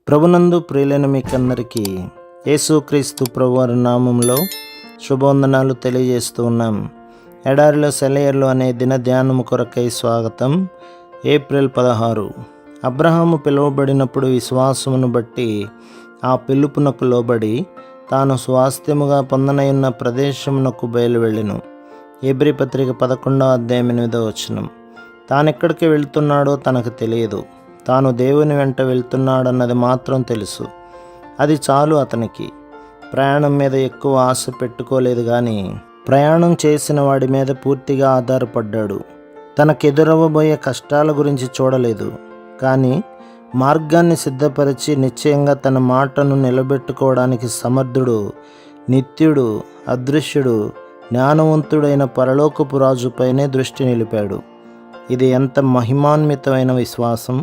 ప్రభునందు ప్రియులైన మీకందరికీ యేసుక్రీస్తు ప్రభువారి నామంలో శుభవందనాలు తెలియజేస్తూ ఉన్నాం. ఎడారిలో సెలయర్లు అనే దిన ధ్యానము కొరకై స్వాగతం. ఏప్రిల్ 16. అబ్రహాము పిలువబడినప్పుడు విశ్వాసమును బట్టి ఆ పిలుపునకు లోబడి తాను స్వాస్థ్యముగా పొందనయున్న ప్రదేశమునకు బయలువెళ్ళెను. హెబ్రీ పత్రిక 11:8. తానెక్కడికి వెళ్తున్నాడో తనకు తెలియదు. తాను దేవుని వెంట వెళ్తున్నాడన్నది మాత్రం తెలుసు. అది చాలు అతనికి. ప్రయాణం మీద ఎక్కువ ఆశ పెట్టుకోలేదు కానీ ప్రయాణం చేసిన వాడి మీద పూర్తిగా ఆధారపడ్డాడు. తనకెదురవ్వబోయే కష్టాల గురించి చూడలేదు, కానీ మార్గాన్ని సిద్ధపరిచి నిశ్చయంగా తన మాటను నిలబెట్టుకోవడానికి సమర్థుడు, నిత్యుడు, అదృశ్యుడు, జ్ఞానవంతుడైన పరలోకపు రాజుపైనే దృష్టి నిలిపాడు. ఇది ఎంత మహిమాన్వితమైన విశ్వాసం!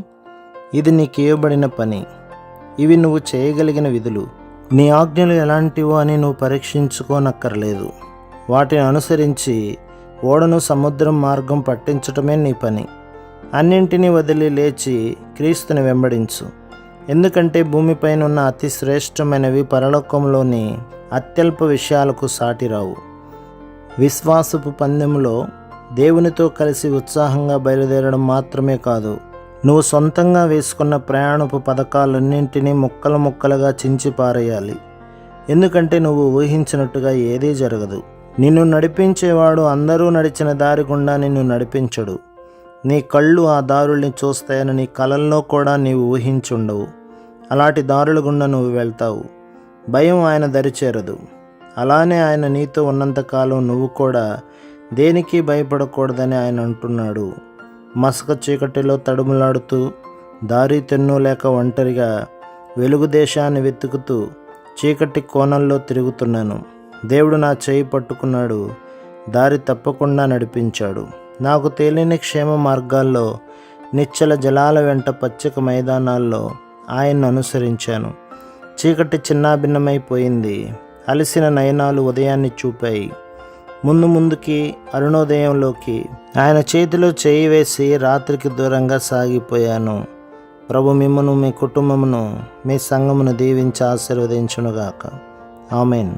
ఇది నీకు ఇవ్వబడిన పని. ఇవి నువ్వు చేయగలిగిన విధులు. నీ ఆజ్ఞలు ఎలాంటివో అని నువ్వు పరీక్షించుకోనక్కర్లేదు. వాటిని అనుసరించి ఓడను సముద్రం మార్గం పట్టించటమే నీ పని. అన్నింటినీ వదిలి లేచి క్రీస్తుని వెంబడించు. ఎందుకంటే భూమిపైన ఉన్న అతి శ్రేష్టమైనవి పరలోకంలోని అత్యల్ప విషయాలకు సాటిరావు. విశ్వాసపు పందెంలో దేవునితో కలిసి ఉత్సాహంగా బయలుదేరడం మాత్రమే కాదు, నువ్వు సొంతంగా వేసుకున్న ప్రయాణపు పథకాలన్నింటినీ ముక్కలు ముక్కలుగా చించి పారేయాలి. ఎందుకంటే నువ్వు ఊహించినట్టుగా ఏదీ జరగదు. నిన్ను నడిపించేవాడు అందరూ నడిచిన దారి గుండా నిన్ను నడిపించడు. నీ కళ్ళు ఆ దారుల్ని చూస్తాయని నీ కలల్లో కూడా నీవు ఊహించుండవు. అలాంటి దారుల గుండా నువ్వు వెళ్తావు. భయం ఆయన దరిచేరదు. అలానే ఆయన నీతో ఉన్నంతకాలం నువ్వు కూడా దేనికి భయపడకూడదని ఆయన అంటున్నాడు. మసక చీకటిలో తడుములాడుతూ, దారి తెన్ను లేక ఒంటరిగా వెలుగు దేశాన్ని వెతుకుతూ చీకటి కోణంలో తిరుగుతున్నాను. దేవుడు నా చేయి పట్టుకున్నాడు, దారి తప్పకుండా నడిపించాడు. నాకు తేలిని క్షేమ మార్గాల్లో, నిశ్చల జలాల వెంట పచ్చిక మైదానాల్లో ఆయన్ను అనుసరించాను. చీకటి చిన్నాభిన్నమైపోయింది. అలసిన నయనాలు ఉదయాన్ని చూపాయి. ముందుకి అరుణోదయంలోకి ఆయన చేతిలో చేయి వేసి రాత్రికి దూరంగా సాగిపోయాను. ప్రభు మిమ్మును, మీ కుటుంబమును, మీ సంఘమును దీవించి ఆశీర్వదించునుగాక. ఆమెన్.